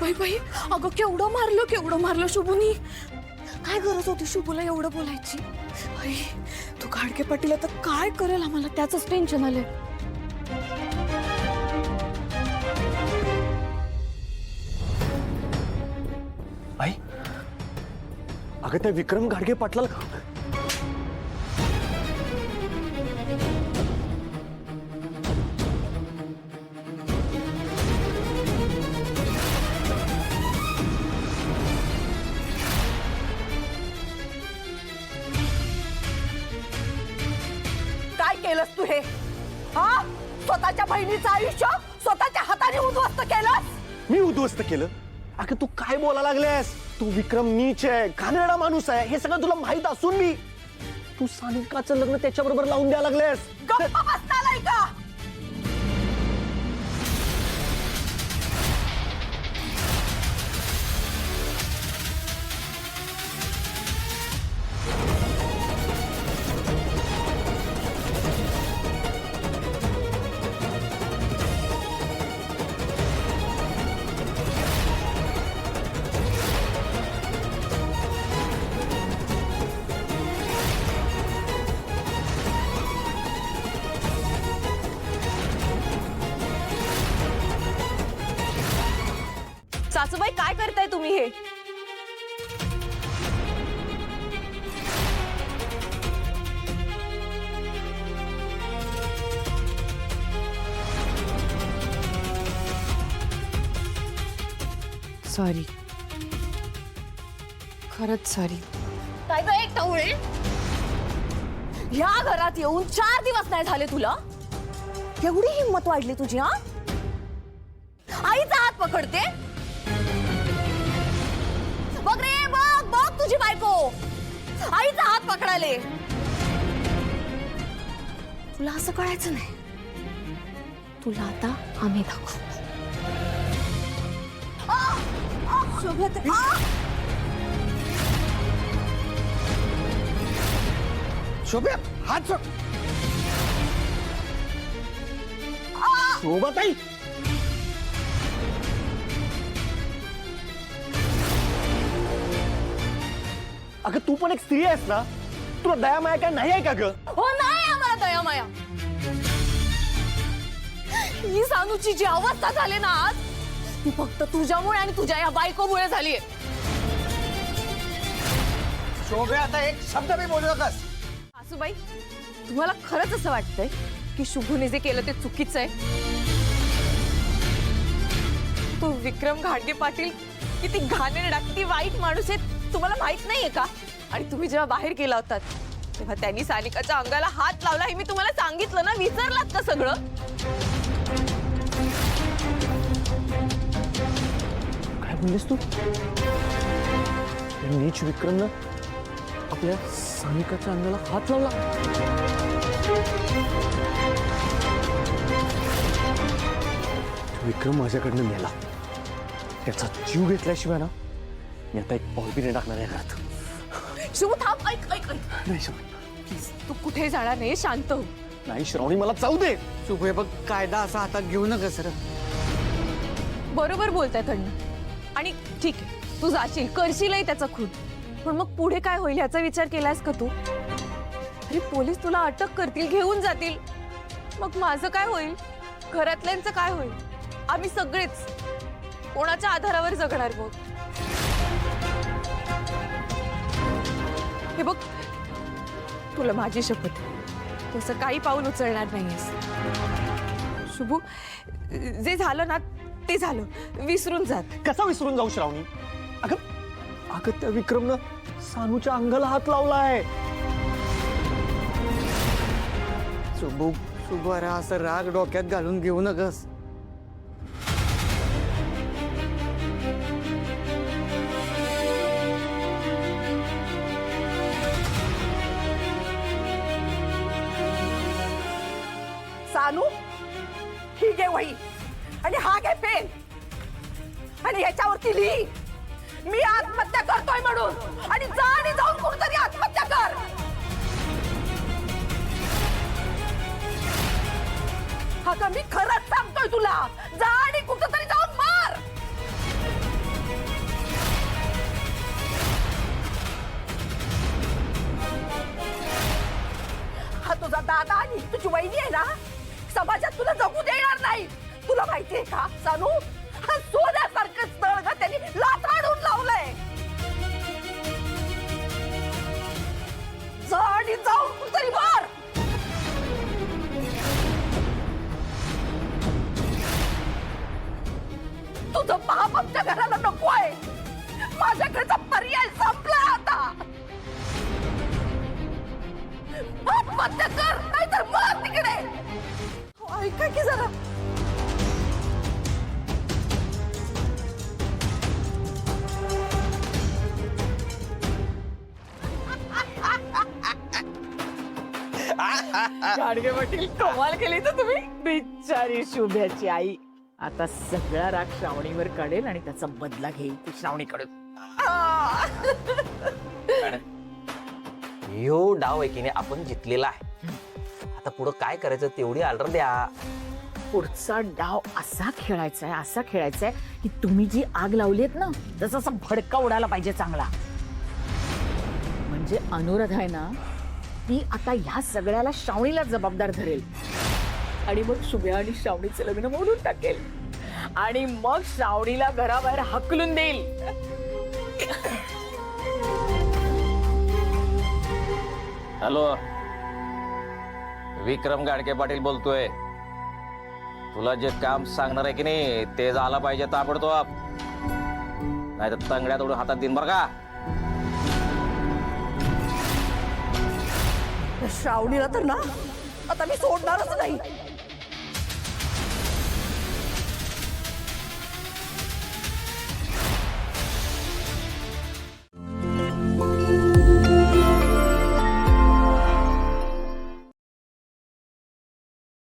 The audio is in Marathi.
बाई बाई, अगं केवढं मारलं शुभूनी. काय गरज होती शुभूला एवढं बोलायची. आई, तू घाडगे पाटील आता काय करेल आम्हाला त्याचंच टेन्शन आलंय. आई, अगं त्या विक्रम घाडगे पाटलाला काय केलंस तू हे? हा, स्वतःच्या बहिणीचं आयुष्य स्वतःच्या हाताने उद्ध्वस्त केलंस. मी उद्ध्वस्त केलं? अगं तू काय बोलायला लागलेस? तू विक्रम नीच आहे, घाणेरडा माणूस आहे, हे सगळं तुला माहित असून मी तू सानिकाचं लग्न त्याच्याबरोबर लावून द्यायला लागलेस. गप्प बसताय का? सासूबाई काय करताय तुम्ही हे? सॉरी, खरंच सॉरी. काय ग एक टवळे, ह्या घरात येऊन 4 दिवस नाही झाले तुला? एवढी हिंमत वाढली तुझी? हा, आईचा हात पकडते. बघ रे, बघ बघ तुझी बायको आईचा हात पकडाले. तुला असं कळायचं नाही. तुला आता आम्ही दाखवू. शोभ्या, हात सोड. शोभाताई, अगं तू पण एक स्त्री आहेस ना, तुला दया माया काय नाही आहे का ग? हो, नाही आम्हाला दया माया. ही सानूची जी अवस्था झाली ना आज, ती फक्त तुझ्यामुळे आणि तुझ्या या बायकोमुळे झालीये. शोभ्या, आता एक शब्द मी बोलू नकस. सासूबाई, तुम्हाला खरंच असं वाटतंय की शुभूने जे केलं ते चुकीचं आहे? तो विक्रम घाडगे पाटील किती घाणेरडा, किती वाईट माणूस आहे तुम्हाला माहित नाहीये का? आणि तुम्ही जेव्हा बाहेर गेला होतात तेव्हा त्यांनी सानिकाच्या अंगाला हात लावला हे मी तुम्हाला सांगितलं ना. विसरलात का सगळं? काय बोललीस तू? नीच विक्रमनं आपल्या सानिकाच्या अंगाला हात लावला. विक्रम माझ्याकडनं मेला, त्याचा जीव घेतल्याशिवाय ना मी आता एक पाऊल बी नाही टाकणार आहे घरात. शुभ, थांब, ऐक ऐक ऐक. नाही श्रावणी, प्लीज तू कुठे जाणार नाही, शांत हो. नाही श्रावणी, मला जाऊ दे. शुभ, हे बघ, कायदा असा हातात घेऊ नका सर. बरोबर बोलताय तण्ण. आणि ठीक आहे, तू जाशील, करशीलही त्याचा खून, पण मग पुढे काय होईल याचा विचार केलास का तू? अरे पोलीस तुला अटक करतील, घेऊन जातील, मग माझं काय होईल? घरातल्यांचं काय होईल? आम्ही सगळेच कोणाच्या आधारावर जगणार मग? हे बघ, तुला माझी शपथ, तसं काही पाऊल उचलणार नाहीयेस. शुभू, जे झालं ना ते झालं, विसरून जात. कसा विसरून जाऊ श्रावणी? अगं अगं त्या विक्रमनं सानूच्या अंगाला हात लावलाय. शुभ, शुभ, अरे असं राग डोक्यात घालून घेऊ नकस. सानू, ही घे वही आणि हा घे पेन आणि ह्याच्यावरती लिही, मी आत्महत्या करतोय म्हणून, आणि जा आणि जाऊन कुठतरी आत्महत्या कर. हा का, मी खरंच सांगतोय तुला, जा आणि कुठतरी जाऊन मार. तुझा दादा आणि तुझी वहिनी आहे ना, समाजात तुला जगू देणार नाही. तुला माहितीये का सानू, हा सोन्यासारखं स्थळ ग त्यांनी लाथाडून लावलंय. जा आणि जाऊन कुठतरी मार. तुझं पाप आमच्या घराला नको आहे. माझ्याकडचा पर्याय संपला आता. आत्महत्या कर नाहीतर मर तिकडे. ऐका की जरा. गाडगे पाटील कमाल केली तर तुम्ही. बिचारी शुभ्याची आई आता सगळा राग श्रावणीवर काढेल आणि त्याचा बदला घेईल ती श्रावणीकडून. ह्यो डाव आहे की नाही आपण जितलेला आहे. आता पुढं काय करायचं तेवढी ऑर्डर द्या. पुढचा डाव असा खेळायचा आहे की तुम्ही जी आग लावलीत ना त्याचा असा भडका उडाला पाहिजे चांगला. म्हणजे अनुराधा आहे ना ती आता ह्या सगळ्याला श्रावणीला जबाबदार धरेल आणि मग शुभ्या आणि श्रावणीचं लग्न मोडून टाकेल आणि मग श्रावणीला घराबाहेर हकलून देईल. हॅलो, विक्रम गाडके पाटील बोलतोय. तुला जे काम सांगणार आहे की नाही ते झालं पाहिजे ताबडतोब, नाही तर तंगड्या तोडून हातात दिन बर का. श्रावणीला तर ना आता मी सोडणारच नाही.